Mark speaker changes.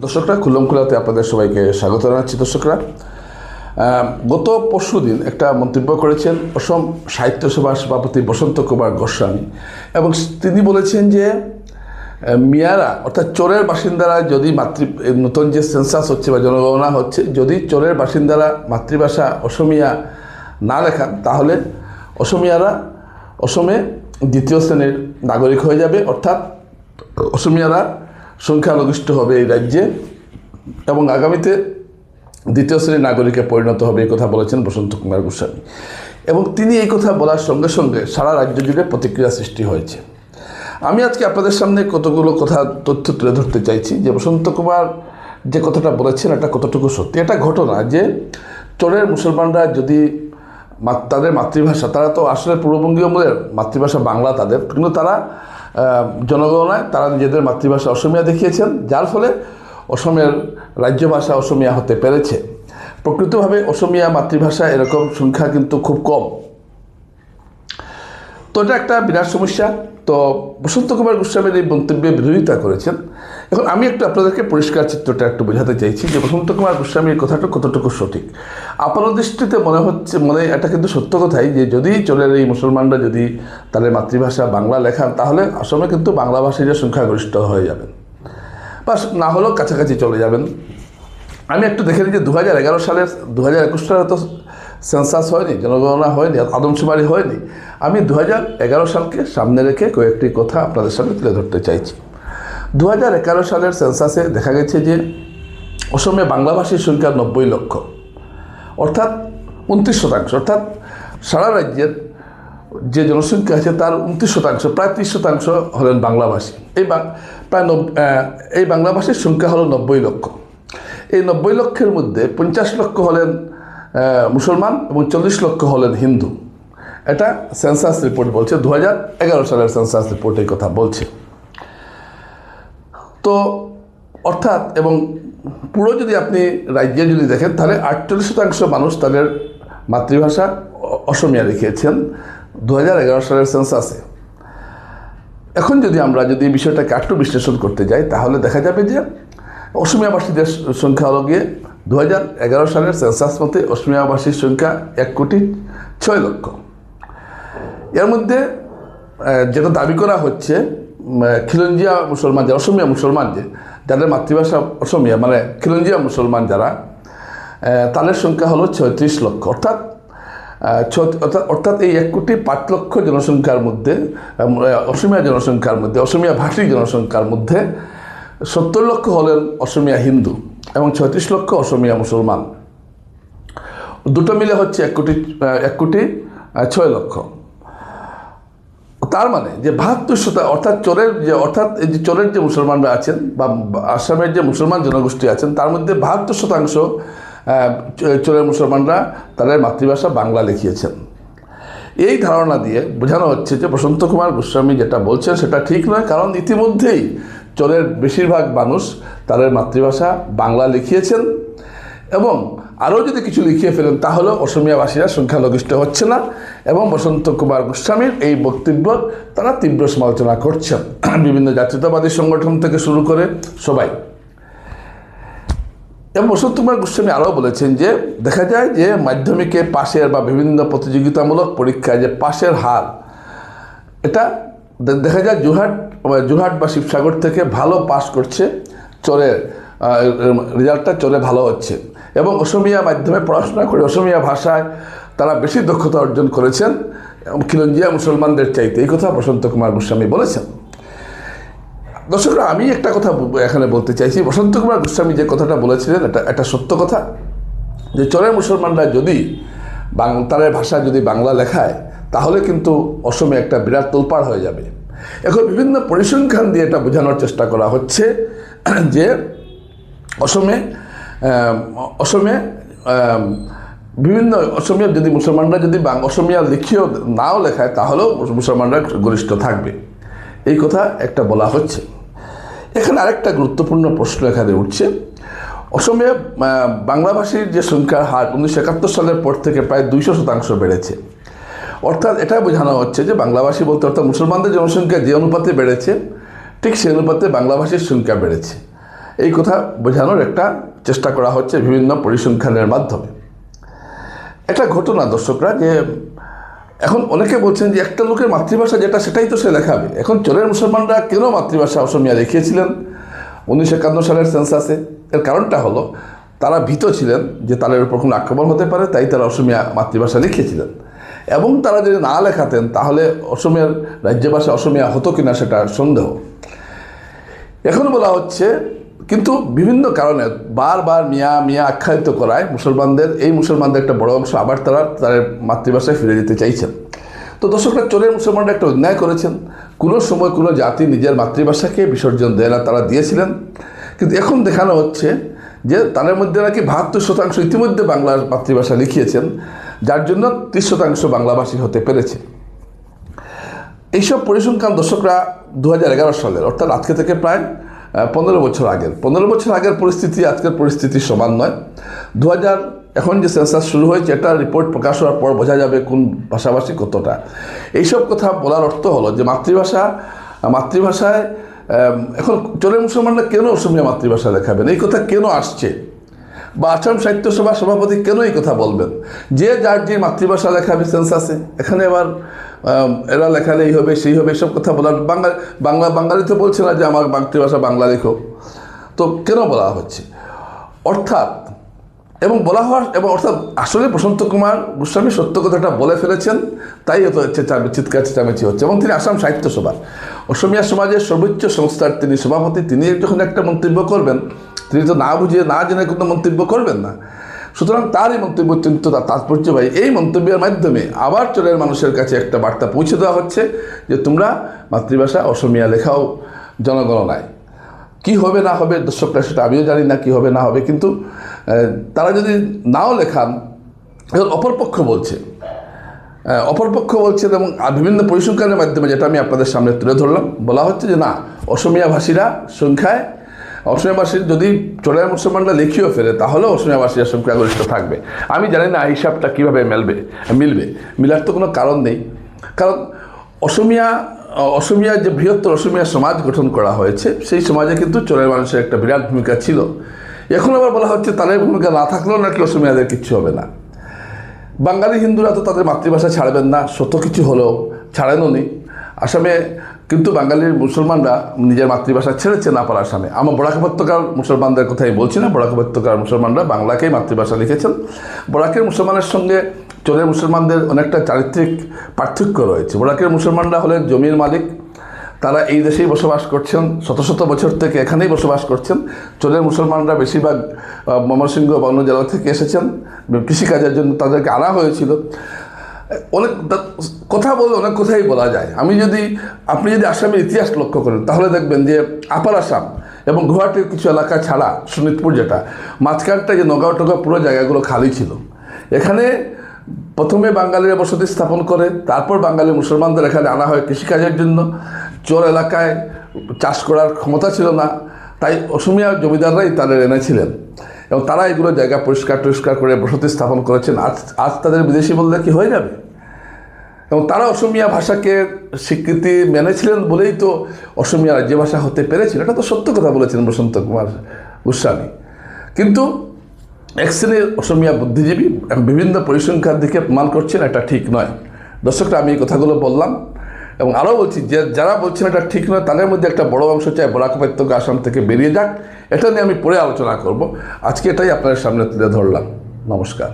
Speaker 1: দর্শকরা খুল্লম খুলাতে আপনাদের সবাইকে স্বাগত জানাচ্ছি। দর্শকরা, গত পরশুদিন একটা মন্তব্য করেছেন অসম সাহিত্য সভার সভাপতি বসন্ত কুমার গোস্বামী, এবং তিনি বলেছেন যে মিয়ারা অর্থাৎ চোরের বাসিন্দারা যদি নতুন যে সেন্সাস হচ্ছে বা জনগণনা হচ্ছে, যদি চোরের বাসিন্দারা মাতৃভাষা অসমিয়া না লেখান তাহলে অসমিয়ারা অসমে দ্বিতীয় শ্রেণীর নাগরিক হয়ে যাবে, অর্থাৎ অসমিয়ারা সংখ্যালঘিষ্ঠ হবে এই রাজ্যে এবং আগামীতে দ্বিতীয় শ্রেণীর নাগরিকে পরিণত হবে, এই কথা বলেছেন বসন্ত কুমার গোস্বামী। এবং তিনি এই কথা বলার সঙ্গে সঙ্গে সারা রাজ্য জুড়ে প্রতিক্রিয়া সৃষ্টি হয়েছে। আমি আজকে আপনাদের সামনে কতগুলো তথ্য তুলে ধরতে চাইছি যে বসন্ত কুমার যে কথাটা বলেছেন এটা কতটুকু সত্যি। এটা ঘটনা যে চোরের মুসলমানরা যদি তাদের মাতৃভাষা, তারা তো আসলে পূর্ববঙ্গীয় মূলের মাতৃভাষা বাংলা তাদের, কিন্তু তারা জনগণনায় তারা নিজেদের মাতৃভাষা অসমিয়া দেখিয়েছেন, যার ফলে অসমের রাজ্য ভাষা অসমিয়া হতে পেরেছে। প্রকৃতভাবে অসমিয়া মাতৃভাষা এরকম সংখ্যা কিন্তু খুব কম। তো এটা একটা বিরাট সমস্যা। তো বসন্ত কুমার গোস্বামীর এই মন্তব্যে বিরোধিতা করেছেন। এখন আমি একটু আপনাদেরকে পরিষ্কার চিত্রটা একটু বোঝাতে চাইছি যে বসন্ত কুমার গোস্বামীর কথাটা কতটুকু সঠিক। আপনার দৃষ্টিতে মনে এটা কিন্তু সত্য কথাই যে যদি চোরের এই মুসলমানরা যদি তাদের মাতৃভাষা বাংলা লেখান তাহলে আসামে কিন্তু বাংলা ভাষীরা সংখ্যাগরিষ্ঠ হয়ে যাবেন, বা না হলেও কাছাকাছি চলে যাবেন। আমি একটু দেখে নিই যে 2011 সালের 2021 সালে তো সেন্সাস হয়নি, জনগণনা হয়নি, আদমশুমারি হয়নি। আমি 2011 সালকে সামনে রেখে কয়েকটি কথা আপনাদের সামনে তুলে ধরতে চাইছি। 2011 সালের সেন্সাসে দেখা গেছে যে অসমে বাংলাভাষীর সংখ্যা 90 লক্ষ, অর্থাৎ 29%, অর্থাৎ সারা রাজ্যের যে জনসংখ্যা আছে তার 29%, প্রায় 30% হলেন বাংলাভাষী। এই বাংলাভাষীর সংখ্যা হলো 90 লক্ষ। এই 90 লক্ষের মধ্যে 50 লক্ষ হলেন মুসলমান এবং 40 লক্ষ হলেন হিন্দু। এটা সেন্সাস রিপোর্ট বলছে, 2011 সালের সেন্সাস রিপোর্ট এই কথা বলছে। তো অর্থাৎ এবং পুরো যদি আপনি রাজ্যে যদি দেখেন তাহলে 48% মানুষ তাদের মাতৃভাষা অসমিয়া লিখিয়েছেন 2011 সালের সেন্সাসে। এখন আমরা যদি বিষয়টাকে একটু বিশ্লেষণ করতে যাই তাহলে দেখা যাবে যে অসমিয়াভাষীদের সংখ্যা হলো গিয়ে 2011 সালের সেন্সাস মতে অসমিয়াভাষীর সংখ্যা 1,06,00,000। এর মধ্যে যেটা দাবি করা হচ্ছে খিলঞ্জিয়া মুসলমান, যারা অসমিয়া মুসলমান, যাদের মাতৃভাষা অসমিয়া, মানে খিলঞ্জিয়া মুসলমান যারা, তাদের সংখ্যা হলো 36 লক্ষ। অর্থাৎ এই 1,05,00,000 জনসংখ্যার মধ্যে, অসমিয়া জনসংখ্যার মধ্যে, অসমিয়া ভাষী জনসংখ্যার মধ্যে 70 লক্ষ হলেন অসমিয়া হিন্দু এবং 36 লক্ষ অসমিয়া মুসলমান। দুটো মিলে হচ্ছে 1,06,00,000। তার মানে যে 72%, অর্থাৎ চোরের যে মুসলমানরা আছেন বা আসামের যে মুসলমান জনগোষ্ঠী আছেন তার মধ্যে 72% চোরের মুসলমানরা তাদের মাতৃভাষা বাংলা লিখিয়েছেন। এই ধারণা দিয়ে বোঝানো হচ্ছে যে বসন্ত কুমার গোস্বামী যেটা বলছেন সেটা ঠিক নয়, কারণ ইতিমধ্যেই চোরের বেশিরভাগ মানুষ তাদের মাতৃভাষা বাংলা লিখিয়েছেন এবং আরও যদি কিছু লিখিয়ে ফেলেন তাহলেও অসমিয়াভাষীরা সংখ্যালঘিষ্ঠ হচ্ছে না। এবং বসন্ত কুমার গোস্বামীর এই বক্তব্য তারা তীব্র সমালোচনা করছেন, বিভিন্ন জাতীয়তাবাদী সংগঠন থেকে শুরু করে সবাই। এবং বসন্ত কুমার গোস্বামী আরও বলেছেন যে দেখা যায় যে মাধ্যমিকে পাশের বা বিভিন্ন প্রতিযোগিতামূলক পরীক্ষায় যে পাশের হার, এটা দেখা যায় যোরহাট বা শিবসাগর থেকে ভালো পাস করছে চোরের রেজাল্টটা চোরে ভালো হচ্ছে, এবং অসমিয়া মাধ্যমে পড়াশোনা করে অসমিয়া ভাষায় তারা বেশি দক্ষতা অর্জন করেছেন খিলঞ্জিয়া মুসলমানদের চাইতে। এই কথা বসন্ত কুমার গোস্বামী বলেছেন। দর্শকরা, আমি একটা কথা এখানে বলতে চাইছি, বসন্ত কুমার গোস্বামী যে কথাটা বলেছিলেন এটা সত্য কথা, যে চোরের মুসলমানরা যদি তাদের ভাষা যদি বাংলা লেখায় তাহলে কিন্তু অসমে একটা বিরাট তোলপাড় হয়ে যাবে। এখন বিভিন্ন পরিসংখ্যান দিয়ে এটা বোঝানোর চেষ্টা করা হচ্ছে যে অসমে বিভিন্ন অসমিয়া যদি মুসলমানরা যদি অসমিয়া লিখিয়েও নাও লেখায় তাহলেও মুসলমানরা গরিষ্ঠ থাকবে, এই কথা একটা বলা হচ্ছে। এখানে আরেকটা গুরুত্বপূর্ণ প্রশ্ন এখানে উঠছে, অসমে বাংলাভাষীর যে সংখ্যার হার 1971 সালের পর থেকে প্রায় 200% বেড়েছে। অর্থাৎ এটা বোঝানো হচ্ছে যে বাংলাভাষী বলতে অর্থাৎ মুসলমানদের জনসংখ্যা যে অনুপাতে বেড়েছে ঠিক সেই অনুপাতে বাংলাভাষীর সংখ্যা বেড়েছে। এই কথা বোঝানোর একটা চেষ্টা করা হচ্ছে বিভিন্ন পরিসংখ্যানের মাধ্যমে। একটা ঘটনা দর্শকরা, যে এখন অনেকে বলছেন যে একটা লোকের মাতৃভাষা যেটা সেটাই তো সে লেখাবে। এখন চোরের মুসলমানরা কেন মাতৃভাষা অসমিয়া লিখিয়েছিলেন 1951 সালের সেন্সাসে? এর কারণটা হলো তারা ভীত ছিলেন যে তাদের উপর কোনো আক্রমণ হতে পারে, তাই তারা অসমিয়া মাতৃভাষা লিখেছিলেন। এবং তারা যদি না লেখাতেন তাহলে অসমিয়ার রাজ্যভাষা অসমিয়া হতো কিনা সেটা সন্দেহ। এখন বলা হচ্ছে কিন্তু বিভিন্ন কারণে বারবার মিয়া মিয়া আখ্যায়িত করায় মুসলমানদের একটা বড় অংশ আবার তাদের মাতৃভাষায় ফিরে যেতে চাইছেন। তো দর্শকরা, চোরের মুসলমানরা একটা অন্যায় করেছেন। কোনো সময় কোনো জাতি নিজের মাতৃভাষাকে বিসর্জন দেয় না, তারা দিয়েছিলেন। কিন্তু এখন দেখানো হচ্ছে যে তাদের মধ্যে নাকি 72% ইতিমধ্যে বাংলার মাতৃভাষা লিখিয়েছেন, যার জন্য 30% বাংলাভাষী হতে পেরেছে। এইসব পরিসংখ্যান দর্শকরা 2011 সালের, অর্থাৎ আজকে থেকে প্রায় 15 বছর আগের পরিস্থিতি আজকের পরিস্থিতির সমান নয়। এখন যে সেন্সাস শুরু হয়েছে, এটা রিপোর্ট প্রকাশ হওয়ার পর বোঝা যাবে কোন ভাষাভাষী কতটা। এইসব কথা বলার অর্থ হলো যে মাতৃভাষায় এখন চোরের মুসলমানরা কেন অসমিয়া মাতৃভাষা লেখাবেন, এই কথা কেন আসছে? বা আসাম সাহিত্য সভার সভাপতি কেন এই কথা বলবেন? যে যার যে মাতৃভাষা লেখাবে সেন্সাসে, এখানে আবার এরা লেখালে এই হবে সেই হবে, এসব কথা বলার বাঙালি তো বলছে না যে আমার মাতৃভাষা বাংলা লেখো। তো কেন বলা হচ্ছে? অর্থাৎ আসলে বসন্ত কুমার গোস্বামী সত্য কথাটা বলে ফেলেছেন, তাই এত চিৎকার চেঁচামেচি হচ্ছে। এবং তিনি আসাম সাহিত্য সভার অসমিয়া সমাজের সর্বোচ্চ সংস্থার তিনি সভাপতি। তিনি যখন একটা মন্তব্য করবেন, তিনি তো না বুঝিয়ে না জেনে কোনো মন্তব্য করবেন না। সুতরাং তার এই মন্তব্য অত্যন্ত তাৎপর্যবাহী। এই মন্তব্যের মাধ্যমে আবার চোরের মানুষের কাছে একটা বার্তা পৌঁছে দেওয়া হচ্ছে যে তোমরা মাতৃভাষা অসমিয়া লেখাও জনগণনায়। কি হবে না হবে দর্শকরা সেটা আমিও জানি না, কি হবে না হবে, কিন্তু তারা যদি নাও লেখান, এখন অপরপক্ষ বলছেন এবং বিভিন্ন পরিসংখ্যানের মাধ্যমে, যেটা আমি আপনাদের সামনে তুলে ধরলাম, বলা হচ্ছে যে না, অসমিয়া ভাষীরা সংখ্যায়, অসমিয়া ভাষীর যদি চোরের মুসলমানরা লিখিয়েও ফেলে তাহলেও অসমিয়া ভাষীরা সংখ্যাগরিষ্ঠ থাকবে। আমি জানি না হিসাবটা কীভাবে মিলবে। মিলার তো কোনো কারণ নেই, কারণ অসমিয়া যে বৃহত্তর অসমিয়া সমাজ গঠন করা হয়েছে, সেই সমাজে কিন্তু চোরের মানুষের একটা বিরাট ভূমিকা ছিল। এখন আবার বলা হচ্ছে তাদের ভূমিকা না থাকলেও নাকি অসমিয়াদের কিচ্ছু হবে না। বাঙালি হিন্দুরা তো তাদের মাতৃভাষা ছাড়বেন না, শত কিছু হলেও ছাড়েনও নি। আসামে কিন্তু বাঙালির মুসলমানরা নিজের মাতৃভাষা ছেড়েছে না পারার আসামে। আমার বরাক উপত্যকার মুসলমানদের কথাই বলছি না, বরাক উপত্যকার মুসলমানরা বাংলাকেই মাতৃভাষা লিখেছেন। বরাকের মুসলমানের সঙ্গে চোরের মুসলমানদের অনেকটা চারিত্রিক পার্থক্য রয়েছে। বরাকের মুসলমানরা হলেন জমির মালিক, তারা এই দেশেই বসবাস করছেন, শত শত বছর থেকে এখানেই বসবাস করছেন। চোরের মুসলমানরা বেশিরভাগ ময়মনসিংহ বা অন্য জেলা থেকে এসেছেন, কৃষিকাজের জন্য তাদেরকে আনা হয়েছিল। অনেক কথাই বলা যায়। আপনি যদি আসামের ইতিহাস লক্ষ্য করেন তাহলে দেখবেন যে আপার আসাম এবং গুয়াহাটির কিছু এলাকা ছাড়া শোনিতপুর, যেটা মাঝখানটা যে নগাঁও টগাঁও পুরো জায়গাগুলো খালি ছিল, এখানে প্রথমে বাঙালিরা বসতি স্থাপন করে, তারপর বাঙালি মুসলমানদের এখানে আনা হয় কৃষিকাজের জন্য। চোর এলাকায় চাষ করার ক্ষমতা ছিল না, তাই অসমিয়া জমিদাররাই তাদের এনেছিলেন এবং তারা এগুলো জায়গা পরিষ্কার করে বসতি স্থাপন করেছেন। আজ তাদের বিদেশি বললে কি হয়ে যাবে? এবং তারা অসমিয়া ভাষাকে স্বীকৃতি মেনেছিলেন বলেই তো অসমিয়া রাজ্য ভাষা হতে পেরেছিল। এটা তো সত্য কথা বলেছেন বসন্ত কুমার গোস্বামী। কিন্তু এক শ্রেণীর অসমিয়া বুদ্ধিজীবী বিভিন্ন পরিসংখ্যার দিকে প্রমাণ করছেন এটা ঠিক নয়। দর্শকরা, আমি এই কথাগুলো বললাম এবং আরও বলছি যে যারা বলছেন এটা ঠিক নয়, তাদের মধ্যে একটা বড় অংশ চাই বরাক উপত্যকা আসাম থেকে বেরিয়ে যাক। এটা নিয়ে আমি পরে আলোচনা করব। আজকে এটাই আপনাদের সামনে তুলে ধরলাম। নমস্কার।